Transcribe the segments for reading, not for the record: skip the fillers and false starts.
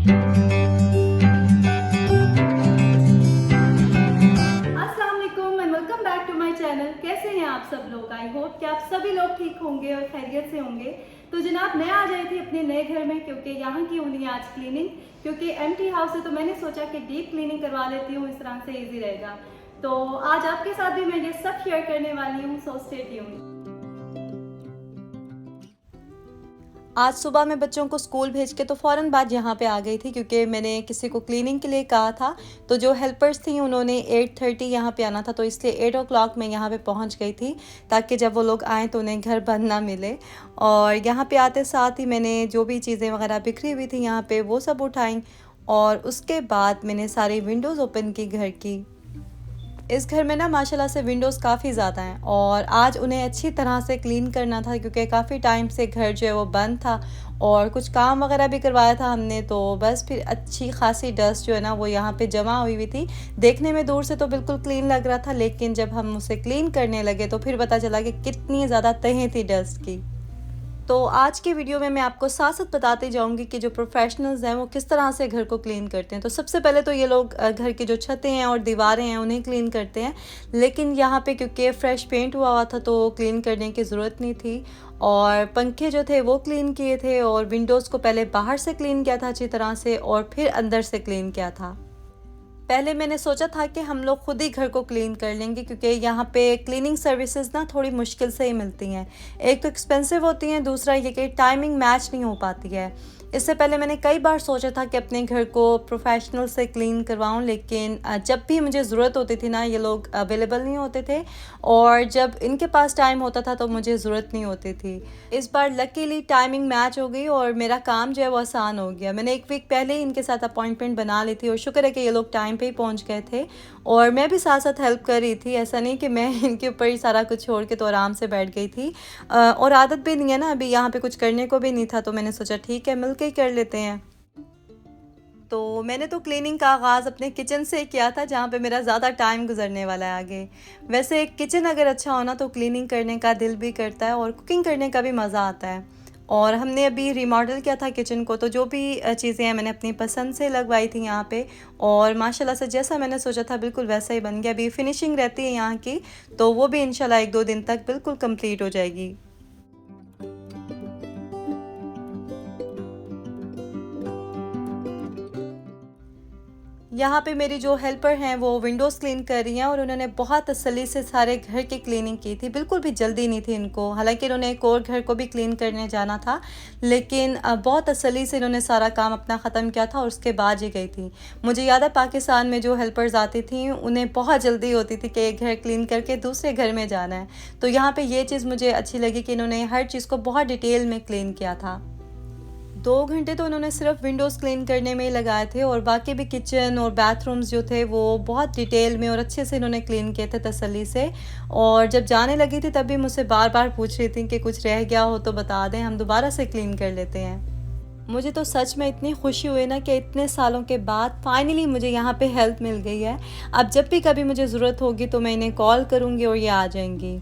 अस्सलाम वालेकुम and welcome back to my channel. कैसे हैं आप सब लोग? आई होप कि आप सभी लोग ठीक होंगे और खैरियत से होंगे। तो जनाब, मैं आ जाई थी अपने नए घर में क्योंकि यहाँ की होनी है आज क्लीनिंग, क्योंकि एम्प्टी हाउस है तो मैंने सोचा कि डीप क्लीनिंग करवा लेती हूँ, इस तरह से इजी रहेगा। तो आज आपके साथ भी मैं ये सब शेयर करने वाली हूँ, सो स्टे ट्यून्ड। आज सुबह मैं बच्चों को स्कूल भेज के तो फ़ौरन बाद यहाँ पे आ गई थी, क्योंकि मैंने किसी को क्लीनिंग के लिए कहा था। तो जो हेल्पर्स थी उन्होंने 8:30 यहाँ पे आना था, तो इसलिए 8 o'clock मैं यहाँ पे पहुँच गई थी, ताकि जब वो लोग आएँ तो उन्हें घर बंद ना मिले। और यहाँ पे आते साथ ही मैंने जो भी चीज़ें वगैरह बिखरी हुई थी यहाँ पे वो सब उठाई, और उसके बाद मैंने सारी विंडोज़ ओपन की घर की। इस घर में ना माशाल्लाह से विंडोज़ काफ़ी ज़्यादा हैं, और आज उन्हें अच्छी तरह से क्लीन करना था, क्योंकि काफ़ी टाइम से घर जो है वो बंद था और कुछ काम वगैरह भी करवाया था हमने। तो बस फिर अच्छी खासी डस्ट जो है ना वो यहाँ पे जमा हुई हुई थी। देखने में दूर से तो बिल्कुल क्लीन लग रहा था, लेकिन जब हम उसे क्लीन करने लगे तो फिर पता चला कि कितनी ज़्यादा तहें थी डस्ट की। तो आज की वीडियो में मैं आपको साथ साथ बताती जाऊंगी कि जो प्रोफेशनल्स हैं वो किस तरह से घर को क्लीन करते हैं। तो सबसे पहले तो ये लोग घर की जो छतें हैं और दीवारें हैं उन्हें क्लीन करते हैं, लेकिन यहाँ पे क्योंकि फ़्रेश पेंट हुआ था तो क्लीन करने की ज़रूरत नहीं थी। और पंखे जो थे वो क्लीन किए थे, और विंडोज़ को पहले बाहर से क्लीन किया था अच्छी तरह से, और फिर अंदर से क्लीन किया था। पहले मैंने सोचा था कि हम लोग खुद ही घर को क्लीन कर लेंगे, क्योंकि यहाँ पे क्लीनिंग सर्विसेज ना थोड़ी मुश्किल से ही मिलती हैं। एक तो एक्सपेंसिव होती हैं, दूसरा ये कि टाइमिंग मैच नहीं हो पाती है। इससे पहले मैंने कई बार सोचा था कि अपने घर को प्रोफेशनल से क्लीन करवाऊँ, लेकिन जब भी मुझे ज़रूरत होती थी ना ये लोग अवेलेबल नहीं होते थे, और जब इनके पास टाइम होता था तो मुझे ज़रूरत नहीं होती थी। इस बार लकीली टाइमिंग मैच हो गई और मेरा काम जो है वो आसान हो गया। मैंने 1 वीक पहले ही इनके साथ अपॉइंटमेंट बना ली थी, और शुक्र है कि ये लोग टाइम पे ही पहुंच गए थे, और मैं भी साथ साथ हेल्प कर रही थी। ऐसा नहीं कि मैं इनके ऊपर ही सारा कुछ छोड़ के तो आराम से बैठ गई थी। और आदत भी नहीं है ना, अभी यहाँ पे कुछ करने को भी नहीं था, तो मैंने सोचा ठीक है मिल के ही कर लेते हैं। तो मैंने तो क्लीनिंग का आगाज़ अपने किचन से किया था, जहाँ पे मेरा ज़्यादा टाइम गुजरने वाला है आगे। वैसे किचन अगर अच्छा हो ना तो क्लीनिंग करने का दिल भी करता है, और कुकिंग करने का भी मज़ा आता है। और हमने अभी रिमॉडल किया था किचन को, तो जो भी चीज़ें हैं मैंने अपनी पसंद से लगवाई थी यहाँ पे, और माशाल्लाह से जैसा मैंने सोचा था बिल्कुल वैसा ही बन गया। अभी फिनिशिंग रहती है यहाँ की, तो वो भी इंशाल्लाह 1-2 दिन तक बिल्कुल कंप्लीट हो जाएगी। यहाँ पे मेरी जो हेल्पर हैं वो विंडोज़ क्लीन कर रही हैं, और उन्होंने बहुत तसल्ली से सारे घर की क्लीनिंग की थी। बिल्कुल भी जल्दी नहीं थी इनको, हालांकि इन्होंने एक और घर को भी क्लीन करने जाना था, लेकिन बहुत तसल्ली से इन्होंने सारा काम अपना ख़त्म किया था और उसके बाद ही गई थी। मुझे याद है पाकिस्तान में जो हेल्पर्स आती थी उन्हें बहुत जल्दी होती थी कि एक घर क्लीन करके दूसरे घर में जाना है। तो यहाँ पर ये चीज़ मुझे अच्छी लगी कि इन्होंने हर चीज़ को बहुत डिटेल में क्लीन किया था। 2 घंटे तो उन्होंने सिर्फ विंडोज़ क्लीन करने में ही लगाए थे, और बाकी भी किचन और बाथरूम्स जो थे वो बहुत डिटेल में और अच्छे से इन्होंने क्लीन किए थे तसल्ली से। और जब जाने लगी थी तब भी मुझसे बार बार पूछ रही थी कि कुछ रह गया हो तो बता दें, हम दोबारा से क्लीन कर लेते हैं। मुझे तो सच में इतनी खुशी हुई ना कि इतने सालों के बाद फाइनली मुझे यहाँ पे हेल्प मिल गई है। अब जब भी कभी मुझे ज़रूरत होगी तो मैं इन्हें कॉल करूँगी और ये आ जाएंगी,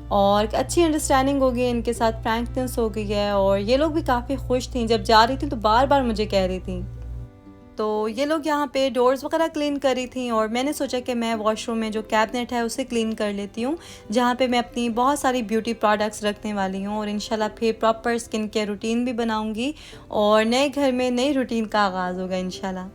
और अच्छी अंडरस्टैंडिंग हो गई इनके साथ, फ्रैंकनेस हो गई है। और ये लोग भी काफ़ी खुश थी, जब जा रही थी तो बार बार मुझे कह रही थी। तो ये लोग यहाँ पे डोर्स वगैरह क्लीन कर रही थी, और मैंने सोचा कि मैं वॉशरूम में जो कैबिनेट है उसे क्लीन कर लेती हूँ, जहाँ पे मैं अपनी बहुत सारी ब्यूटी प्रोडक्ट्स रखने वाली हूँ, और इंशाल्लाह फिर प्रॉपर स्किन केयर रूटीन भी बनाऊँगी, और नए घर में नई रूटीन का आगाज़ होगा इंशाल्लाह।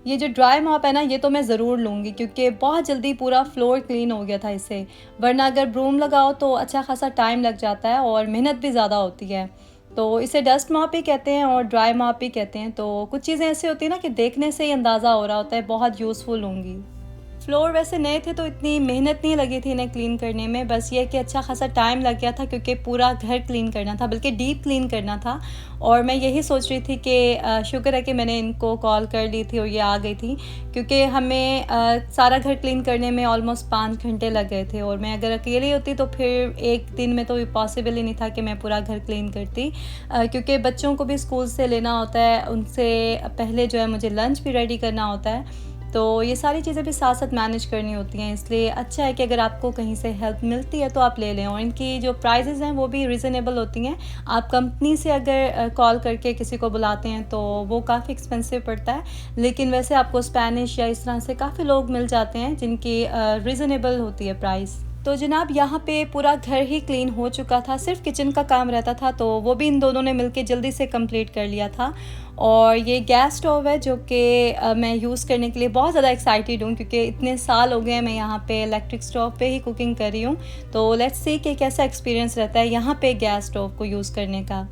ये जो ड्राई मॉप है ना ये तो मैं ज़रूर लूँगी, क्योंकि बहुत जल्दी पूरा फ्लोर क्लीन हो गया था इससे। वरना अगर ब्रूम लगाओ तो अच्छा खासा टाइम लग जाता है और मेहनत भी ज़्यादा होती है। तो इसे डस्ट मॉप ही कहते हैं और ड्राई मॉप ही कहते हैं। तो कुछ चीज़ें ऐसी होती हैं ना कि देखने से ही अंदाज़ा हो रहा होता है, बहुत यूज़फुल होंगी। फ्लोर वैसे नए थे तो इतनी मेहनत नहीं लगी थी इन्हें क्लीन करने में, बस ये कि अच्छा खासा टाइम लग गया था, क्योंकि पूरा घर क्लीन करना था, बल्कि डीप क्लीन करना था। और मैं यही सोच रही थी कि शुक्र है कि मैंने इनको कॉल कर ली थी और ये आ गई थी, क्योंकि हमें सारा घर क्लीन करने में ऑलमोस्ट 5 घंटे लग गए थे, और मैं अगर अकेली होती तो फिर एक दिन में तो पॉसिबल ही नहीं था कि मैं पूरा घर क्लीन करती, क्योंकि बच्चों को भी स्कूल से लेना होता है, उनसे पहले जो है मुझे लंच भी रेडी करना होता है। तो ये सारी चीज़ें भी साथ साथ मैनेज करनी होती हैं, इसलिए अच्छा है कि अगर आपको कहीं से हेल्प मिलती है तो आप ले लें। और इनकी जो प्राइसेस हैं वो भी रीज़नेबल होती हैं। आप कंपनी से अगर कॉल करके किसी को बुलाते हैं तो वो काफ़ी एक्सपेंसिव पड़ता है, लेकिन वैसे आपको स्पेनिश या इस तरह से काफ़ी लोग मिल जाते हैं जिनकी रीज़नेबल होती है प्राइस। तो जनाब यहाँ पे पूरा घर ही क्लीन हो चुका था, सिर्फ किचन का काम रहता था, तो वो भी इन दोनों ने मिलके जल्दी से कंप्लीट कर लिया था। और ये गैस स्टोव है जो कि मैं यूज़ करने के लिए बहुत ज़्यादा एक्साइटेड हूँ, क्योंकि इतने साल हो गए हैं मैं यहाँ पे इलेक्ट्रिक स्टोव पे ही कुकिंग कर रही हूँ। तो लेट्स सी कि कैसा एक्सपीरियंस रहता है यहाँ पे गैस स्टोव को यूज़ करने का।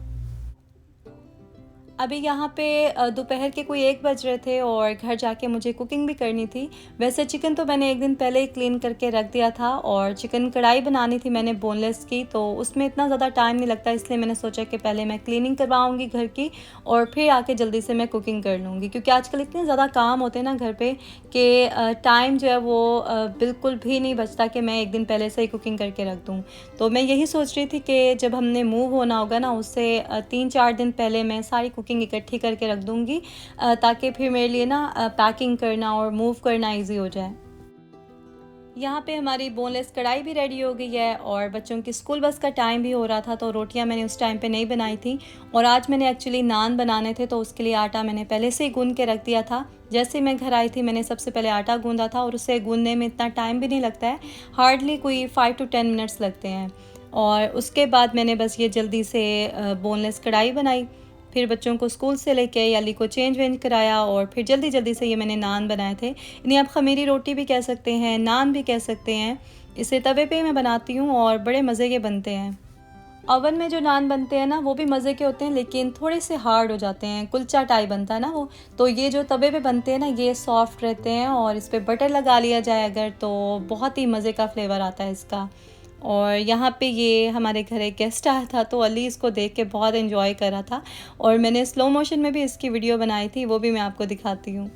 अभी यहाँ पे दोपहर के कोई 1 बज रहे थे और घर जाके मुझे कुकिंग भी करनी थी। वैसे चिकन तो मैंने 1 दिन पहले ही क्लीन करके रख दिया था, और चिकन कढ़ाई बनानी थी मैंने बोनलेस की, तो उसमें इतना ज़्यादा टाइम नहीं लगता, इसलिए मैंने सोचा कि पहले मैं क्लीनिंग करवाऊँगी घर की और फिर आके जल्दी से मैं कुकिंग कर लूँगी। क्योंकि आजकल इतने ज़्यादा काम होते हैं ना घर पे कि टाइम जो है वो बिल्कुल भी नहीं बचता कि मैं 1 दिन पहले से ही कुकिंग करके रख दूँ। तो मैं यही सोच रही थी कि जब हमने मूव होना होगा ना, उससे 3-4 दिन पहले मैं सारी कुकिंग इकट्ठी करके रख दूँगी, ताकि फिर मेरे लिए ना पैकिंग करना और मूव करना ईज़ी हो जाए। यहाँ पे हमारी बोनलेस कढ़ाई भी रेडी हो गई है, और बच्चों की स्कूल बस का टाइम भी हो रहा था, तो रोटियाँ मैंने उस टाइम पे नहीं बनाई थी। और आज मैंने एक्चुअली नान बनाने थे, तो उसके लिए आटा मैंने पहले से ही गूँध के रख दिया था। जैसे ही मैं घर आई थी मैंने सबसे पहले आटा गूँधा था, और उसे गूँधने में इतना टाइम भी नहीं लगता है, हार्डली कोई 5 to 10 मिनट्स लगते हैं। और उसके बाद मैंने बस ये जल्दी से बोनलेस कढ़ाई बनाई, फिर बच्चों को स्कूल से लेके आई, अली को चेंज वेंज कराया, और फिर जल्दी जल्दी से ये मैंने नान बनाए थे। इन्हें आप खमीरी रोटी भी कह सकते हैं, नान भी कह सकते हैं। इसे तवे पे मैं बनाती हूँ और बड़े मज़े के बनते हैं। ओवन में जो नान बनते हैं ना वो भी मज़े के होते हैं, लेकिन थोड़े से हार्ड हो जाते हैं, कुलचा टाइप बनता है ना वो। तो ये जो तवे पे बनते हैं ना ये सॉफ्ट रहते हैं, और इस पर बटर लगा लिया जाए अगर, तो बहुत ही मज़े का फ्लेवर आता है इसका। और यहाँ पे ये हमारे घर एक गेस्ट आया था, तो अली इसको देख के बहुत एंजॉय कर रहा था, और मैंने स्लो मोशन में भी इसकी वीडियो बनाई थी, वो भी मैं आपको दिखाती हूँ।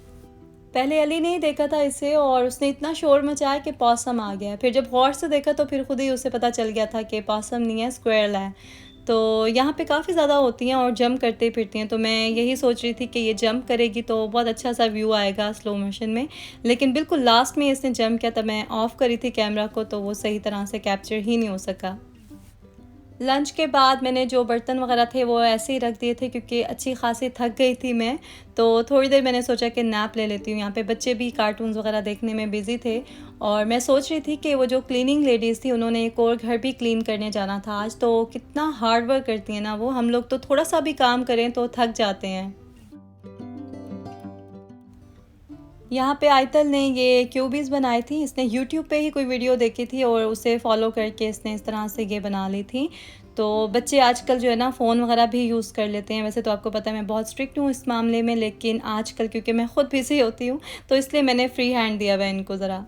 पहले अली ने ही देखा था इसे, और उसने इतना शोर मचाया कि पॉसम आ गया। फिर जब गौर से देखा तो फिर खुद ही उसे पता चल गया था कि पॉसम नहीं है, स्क्वेरल है। तो यहाँ पे काफ़ी ज़्यादा होती हैं और जंप करते फिरती हैं, तो मैं यही सोच रही थी कि ये जंप करेगी तो बहुत अच्छा सा व्यू आएगा स्लो मोशन में। लेकिन बिल्कुल लास्ट में इसने जंप किया, तब मैं ऑफ़ करी थी कैमरा को, तो वो सही तरह से कैप्चर ही नहीं हो सका। लंच के बाद मैंने जो बर्तन वगैरह थे वो ऐसे ही रख दिए थे, क्योंकि अच्छी खासी थक गई थी मैं। तो थोड़ी देर मैंने सोचा कि नैप ले लेती हूँ। यहाँ पे बच्चे भी कार्टून्स वगैरह देखने में बिज़ी थे, और मैं सोच रही थी कि वो जो क्लीनिंग लेडीज़ थी उन्होंने एक और घर भी क्लीन करने जाना था आज। तो कितना हार्ड वर्क करती हैं ना वो, हम लोग तो थोड़ा सा भी काम करें तो थक जाते हैं। यहाँ पे आयतल ने ये क्यूबीज़ बनाई थी, इसने यूट्यूब पे ही कोई वीडियो देखी थी और उसे फॉलो करके इसने इस तरह से ये बना ली थी। तो बच्चे आजकल जो है ना फ़ोन वगैरह भी यूज़ कर लेते हैं। वैसे तो आपको पता है मैं बहुत स्ट्रिक्ट हूँ इस मामले में, लेकिन आजकल क्योंकि मैं ख़ुद बिज़ी होती हूँ तो इसलिए मैंने फ्री हैंड दिया हुआ है इनको ज़रा।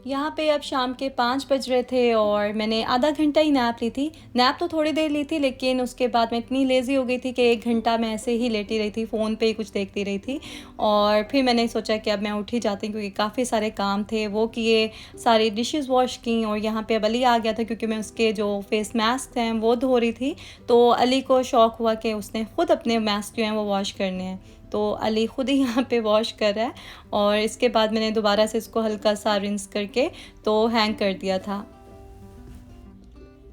यहाँ पे अब शाम के 5 बज रहे थे और मैंने आधा घंटा ही नैप ली थी। नैप तो थोड़ी देर ली थी, लेकिन उसके बाद मैं इतनी लेज़ी हो गई थी कि 1 घंटा मैं ऐसे ही लेटी रही थी, फ़ोन पे ही कुछ देखती रही थी। और फिर मैंने सोचा कि अब मैं उठ ही जाती हूँ, क्योंकि काफ़ी सारे काम थे वो किए, सारी डिशेज़ वॉश की। और यहाँ पे अब अली आ गया था, क्योंकि मैं उसके जो फेस मास्क हैं वो धो रही थी। तो अली को शौक़ हुआ कि उसने ख़ुद अपने मास्क जो हैं वो वॉश करने हैं, तो अली ख़ुद ही यहाँ पे वॉश कर रहा है। और इसके बाद मैंने दोबारा से इसको हल्का सा रिंस करके तो हैंग कर दिया था।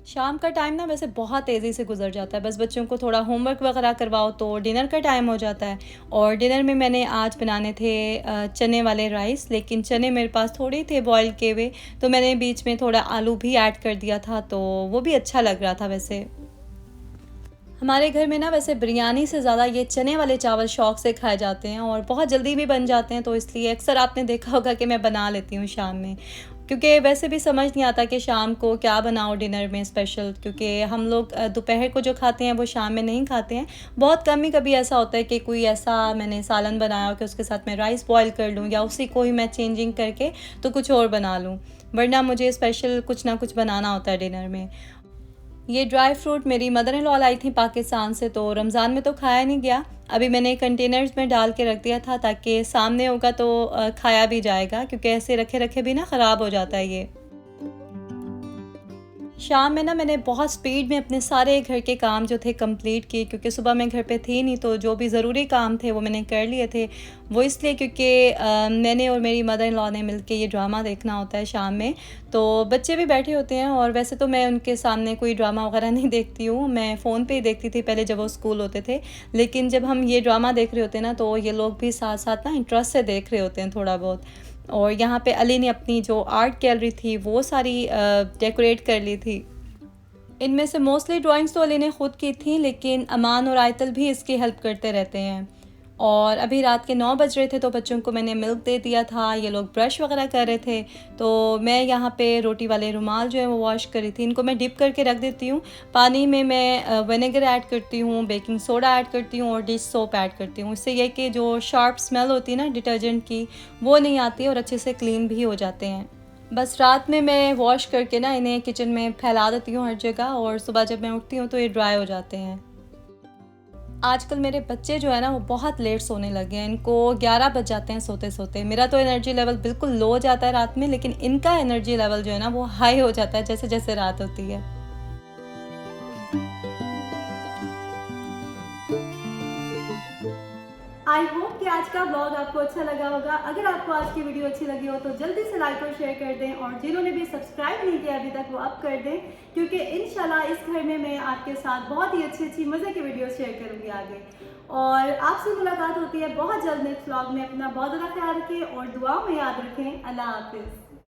शाम का टाइम ना वैसे बहुत तेज़ी से गुजर जाता है, बस बच्चों को थोड़ा होमवर्क वगैरह करवाओ तो डिनर का टाइम हो जाता है। और डिनर में मैंने आज बनाने थे चने वाले राइस, लेकिन चने मेरे पास थोड़े थे बॉयल किए हुए, तो मैंने बीच में थोड़ा आलू भी ऐड कर दिया था, तो वो भी अच्छा लग रहा था। वैसे हमारे घर में ना वैसे बिरयानी से ज़्यादा ये चने वाले चावल शौक़ से खाए जाते हैं, और बहुत जल्दी भी बन जाते हैं, तो इसलिए अक्सर आपने देखा होगा कि मैं बना लेती हूँ शाम में। क्योंकि वैसे भी समझ नहीं आता कि शाम को क्या बनाओ डिनर में स्पेशल, क्योंकि हम लोग दोपहर को जो खाते हैं वो शाम में नहीं खाते हैं। बहुत कम ही कभी ऐसा होता है कि कोई ऐसा मैंने सालन बनाया हो कि उसके साथ मैं राइस बॉयल कर लूँ, या उसी को ही मैं चेंजिंग करके तो कुछ और बना लूँ, वरना मुझे स्पेशल कुछ ना कुछ बनाना होता है डिनर में। ये ड्राई फ्रूट मेरी मदर इन लॉ लाई थी पाकिस्तान से, तो रमज़ान में तो खाया नहीं गया। अभी मैंने कंटेनर्स में डाल के रख दिया था, ताकि सामने होगा तो खाया भी जाएगा, क्योंकि ऐसे रखे रखे भी ना ख़राब हो जाता है ये। शाम में ना मैंने बहुत स्पीड में अपने सारे घर के काम जो थे कंप्लीट किए, क्योंकि सुबह मैं घर पे थी नहीं, तो जो भी ज़रूरी काम थे वो मैंने कर लिए थे। वो इसलिए क्योंकि मैंने और मेरी मदर इन लॉ ने मिलके ये ड्रामा देखना होता है शाम में। तो बच्चे भी बैठे होते हैं, और वैसे तो मैं उनके सामने कोई ड्रामा वगैरह नहीं देखती हूँ, मैं फ़ोन पे ही देखती थी पहले जब वो स्कूल होते थे। लेकिन जब हम ये ड्रामा देख रहे होते हैं ना, तो ये लोग भी साथ साथ ना इंटरेस्ट से देख रहे होते हैं थोड़ा बहुत। और यहाँ पे अली ने अपनी जो आर्ट गैलरी थी वो सारी डेकोरेट कर ली थी। इनमें से मोस्टली ड्राइंग्स तो अली ने ख़ुद की थी, लेकिन अमान और आयतल भी इसकी हेल्प करते रहते हैं। और अभी रात के 9 बज रहे थे, तो बच्चों को मैंने मिल्क दे दिया था, ये लोग ब्रश वगैरह कर रहे थे। तो मैं यहाँ पे रोटी वाले रुमाल जो है वो वॉश कर रही थी। इनको मैं डिप करके रख देती हूँ पानी में, मैं विनेगर ऐड करती हूँ, बेकिंग सोडा ऐड करती हूँ और डिश सोप ऐड करती हूँ। इससे यह कि जो शार्प स्मेल होती है ना डिटर्जेंट की, वो नहीं आती और अच्छे से क्लीन भी हो जाते हैं। बस रात में मैं वॉश करके ना इन्हें किचन में फैला देती हूँ हर जगह, और सुबह जब मैं उठती हूँ तो ये ड्राई हो जाते हैं। आजकल मेरे बच्चे जो है ना वो बहुत लेट सोने लगे हैं, इनको 11 बज जाते हैं सोते सोते। मेरा तो एनर्जी लेवल बिल्कुल लो हो जाता है रात में, लेकिन इनका एनर्जी लेवल जो है ना वो हाई हो जाता है जैसे जैसे रात होती है। आई होप कि आज का ब्लॉग आपको अच्छा लगा होगा। अगर आपको आज की वीडियो अच्छी लगी हो तो जल्दी से लाइक और शेयर कर दें, और जिन्होंने भी सब्सक्राइब नहीं किया अभी तक वो अब कर दें, क्योंकि इंशाल्लाह इस घर में मैं आपके साथ बहुत ही अच्छी अच्छी मज़े की वीडियो शेयर करूँगी आगे। और आपसे मुलाकात होती है बहुत जल्द नेक्स्ट ब्लॉग में। अपना बहुत ज़्यादा ख्याल रखें और दुआओं में याद रखें। अल्लाह हाफिज़।